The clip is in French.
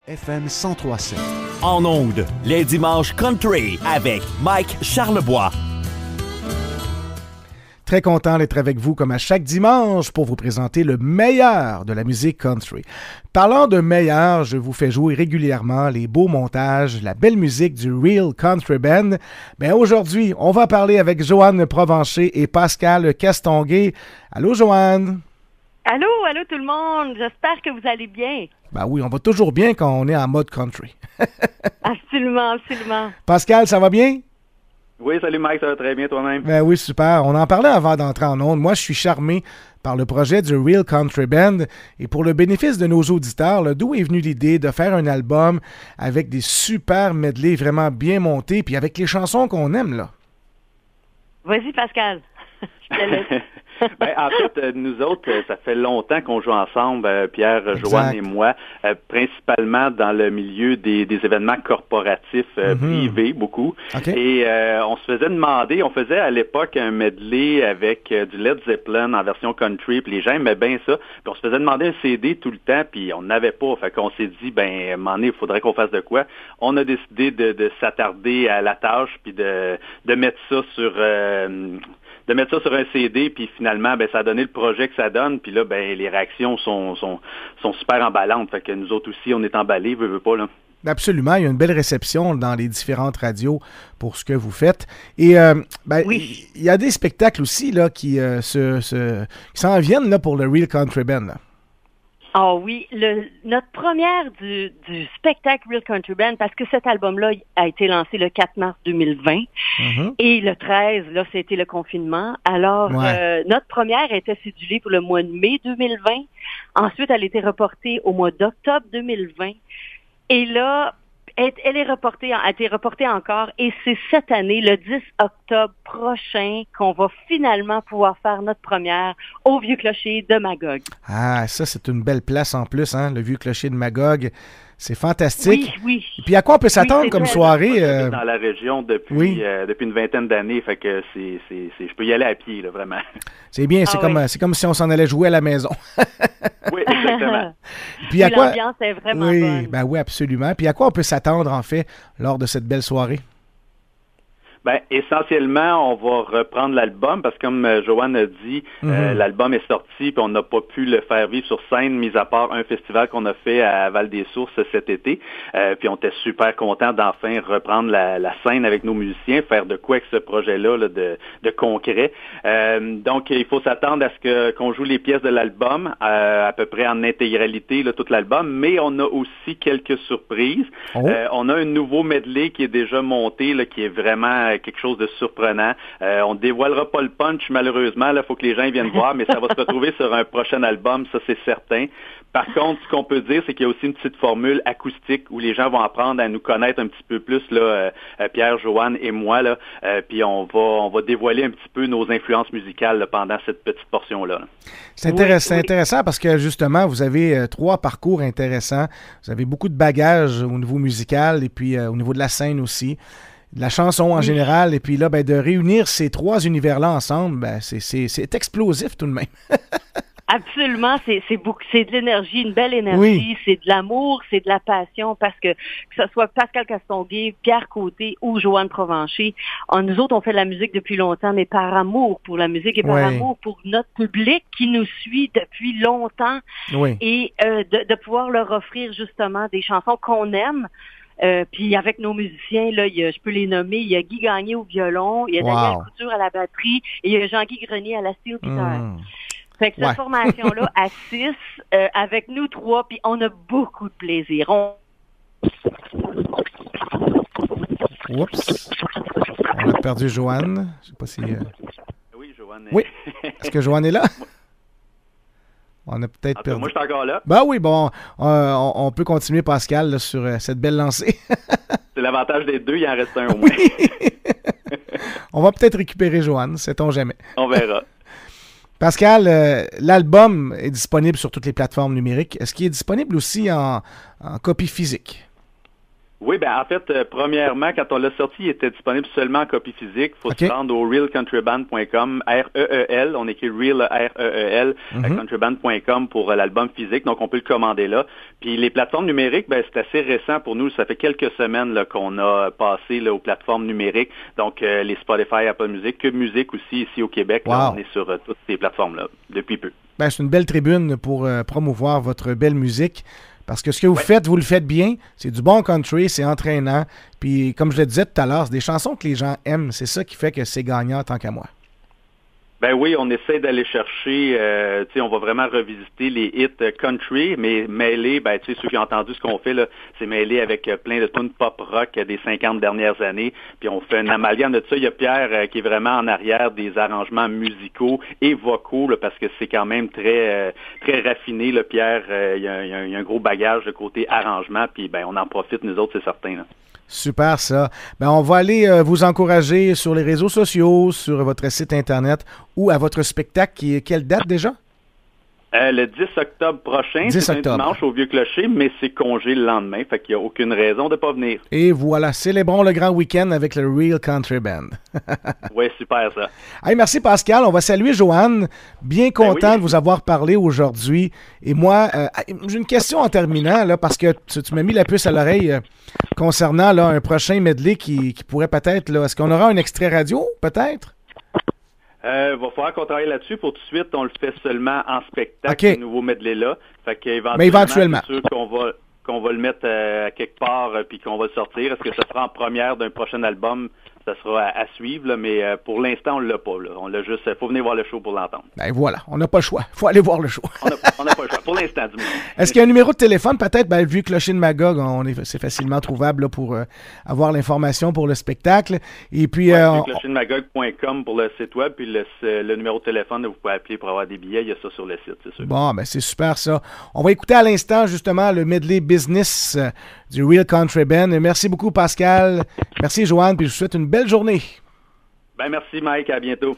FM 103.7. En ondes, les dimanches country avec Mike Charlebois. Très content d'être avec vous comme à chaque dimanche pour vous présenter le meilleur de la musique country. Parlant de meilleur, je vous fais jouer régulièrement les beaux montages, la belle musique du Real Country Band. Mais aujourd'hui, on va parler avec Joanne Provencher et Pascal Castonguay. Allô, Joanne? Allô tout le monde. J'espère que vous allez bien. Ben oui, on va toujours bien quand on est en mode country. Absolument. Pascal, ça va bien? Oui, salut Mike, ça va très bien toi-même. Ben oui, super. On en parlait avant d'entrer en ondes. Moi, je suis charmé par le projet du Real Country Band. Et pour le bénéfice de nos auditeurs, là, d'où est venue l'idée de faire un album avec des super medleys vraiment bien montés, puis avec les chansons qu'on aime, là? Vas-y, Pascal. Je te laisse. En fait, nous autres, ça fait longtemps qu'on joue ensemble, Pierre, Exact. Joanne et moi, principalement dans le milieu des événements corporatifs privés, beaucoup. Okay. Et on se faisait demander, on faisait à l'époque un medley avec du Led Zeppelin en version country, puis les gens aimaient bien ça. Puis on se faisait demander un CD tout le temps, puis on n'avait pas. Fait qu'on s'est dit, à un moment donné, il faudrait qu'on fasse de quoi. On a décidé de s'attarder à la tâche, puis de mettre ça sur un CD, puis finalement, ça a donné le projet que ça donne, puis là, les réactions sont super emballantes. Fait que nous autres aussi, on est emballés, veut pas, là. Absolument, il y a une belle réception dans les différentes radios pour ce que vous faites. Et Oui. il y a des spectacles aussi là, qui s'en viennent là, pour le Real Country Band. Là. Ah oui, notre première du spectacle Real Country Band, parce que cet album-là a été lancé le 4 mars 2020 et le 13, là, c'était le confinement. Alors, notre première était cédulée pour le mois de mai 2020. Ensuite, elle a été reportée au mois d'octobre 2020. Et là, elle a été reportée encore, et c'est cette année, le 10 octobre prochain, qu'on va finalement pouvoir faire notre première au Vieux Clocher de Magog. Ah, ça, c'est une belle place en plus, hein, le Vieux Clocher de Magog. C'est fantastique. Oui. Et puis, à quoi on peut s'attendre comme très soirée? Dans la région depuis une vingtaine d'années, fait que je peux y aller à pied, là, vraiment. C'est bien, c'est comme si on s'en allait jouer à la maison. Oui, exactement. Puis à quoi... L'ambiance est vraiment bonne. Ben oui, absolument. Puis à quoi on peut s'attendre, en fait, lors de cette belle soirée? Essentiellement, on va reprendre l'album parce que comme Joanne a dit, l'album est sorti puis on n'a pas pu le faire vivre sur scène, mis à part un festival qu'on a fait à Val-des-Sources cet été. Puis on était super contents d'enfin reprendre la scène avec nos musiciens, faire de quoi avec ce projet-là là, de concret. Donc, il faut s'attendre à ce qu'on joue les pièces de l'album à peu près en intégralité, là, tout l'album, mais on a aussi quelques surprises. On a un nouveau medley qui est déjà monté, là, qui est vraiment quelque chose de surprenant. On dévoilera pas le punch, malheureusement. Là, faut que les gens viennent voir, mais ça va se retrouver sur un prochain album, ça c'est certain. Par contre, ce qu'on peut dire, c'est qu'il y a aussi une petite formule acoustique où les gens vont apprendre à nous connaître un petit peu plus, là, Pierre, Joanne et moi, là. Puis on va dévoiler un petit peu nos influences musicales là, pendant cette petite portion-là. C'est intéressant parce que justement, vous avez 3 parcours intéressants. Vous avez beaucoup de bagages au niveau musical et puis au niveau de la scène aussi. De la chanson en général, et puis là, de réunir ces 3 univers-là ensemble, c'est explosif tout de même. Absolument, c'est de l'énergie, une belle énergie, c'est de l'amour, c'est de la passion, parce que ce soit Pascal Castonguay, Pierre Côté ou Joanne Provencher, nous autres, on fait de la musique depuis longtemps, mais par amour pour la musique et par amour pour notre public qui nous suit depuis longtemps, et de pouvoir leur offrir justement des chansons qu'on aime. Puis avec nos musiciens, là, je peux les nommer, il y a Guy Gagné au violon, il y a Daniel Couture à la batterie, et il y a Jean-Guy Grenier à la steel guitar. Fait que cette formation-là, à 6, avec nous 3, puis on a beaucoup de plaisir. Oups! On a perdu Joanne. Je sais pas si... Oui, Joanne. Oui. Est-ce que Joanne est là? On a peut-être perdu. Moi, je suis encore là. Oui, on peut continuer, Pascal, là, sur cette belle lancée. C'est l'avantage des deux, il en reste un au moins. On va peut-être récupérer Joanne, sait-on jamais. On verra. Pascal, l'album est disponible sur toutes les plateformes numériques. Est-ce qu'il est disponible aussi en copie physique? Oui, ben en fait, premièrement, quand on l'a sorti, il était disponible seulement en copie physique. Il faut se rendre au realcountryband.com, R-E-E-L, on écrit Real, R-E-E-L, countryband.com pour l'album physique, donc on peut le commander là. Puis les plateformes numériques, ben c'est assez récent pour nous, ça fait quelques semaines là, qu'on a passé là, aux plateformes numériques, donc les Spotify, Apple Music, Cube Music aussi, ici au Québec, là, on est sur toutes ces plateformes-là, depuis peu. Ben, c'est une belle tribune pour promouvoir votre belle musique. Parce que ce que vous faites, vous le faites bien. C'est du bon country, c'est entraînant. Puis, comme je le disais tout à l'heure, c'est des chansons que les gens aiment. C'est ça qui fait que c'est gagnant tant qu'à moi. Ben oui, on essaie d'aller chercher, on va vraiment revisiter les hits country, mais mêlés, ben tu sais, ceux qui ont entendu ce qu'on fait, là, c'est mêlé avec plein de tunes pop-rock des 50 dernières années, puis on fait un amalgame de ça. Il y a Pierre qui est vraiment en arrière des arrangements musicaux et vocaux, là, parce que c'est quand même très très raffiné, là, Pierre, il y a un gros bagage de côté arrangement, puis ben on en profite, nous autres, c'est certain, là. Super, ça. Ben, on va aller vous encourager sur les réseaux sociaux, sur votre site Internet ou à votre spectacle. Quelle date déjà? Le 10 octobre prochain, c'est un dimanche au Vieux-Clocher, mais c'est congé le lendemain, fait qu'il n'y a aucune raison de ne pas venir. Et voilà, célébrons le grand week-end avec le Real Country Band. Oui, super ça. Hey, merci Pascal, on va saluer Joanne. Bien content de vous avoir parlé aujourd'hui. Et moi, j'ai une question en terminant, là, parce que tu m'as mis la puce à l'oreille concernant là, un prochain medley qui pourrait peut-être, là, est-ce qu'on aura un extrait radio, peut-être? Va falloir qu'on travaille là-dessus. Pour tout de suite, on le fait seulement en spectacle, ce nouveau medley-là. Fait qu'éventuellement, c'est sûr qu'on va le mettre à quelque part puis qu'on va le sortir. Est-ce que ça sera en première d'un prochain album? Ça sera à suivre, là, mais pour l'instant, on ne l'a pas. Là. On l'a juste. Faut venir voir le show pour l'entendre. Ben voilà, on n'a pas le choix. Faut aller voir le show. On n'a pas le choix. Pour l'instant, du moins. Est-ce qu'il y a un numéro de téléphone, peut-être? Ben, vu Clocher de Magog, c'est facilement trouvable là, pour avoir l'information pour le spectacle. Et puis, clocherdemagog.com pour le site web, puis le numéro de téléphone, vous pouvez appeler pour avoir des billets. Il y a ça sur le site, c'est sûr. Bon, ben c'est super ça. On va écouter à l'instant, justement, le medley business du Real Country Band. Merci beaucoup, Pascal. Merci, Joanne, puis je vous souhaite une belle journée. Ben merci, Mike. À bientôt.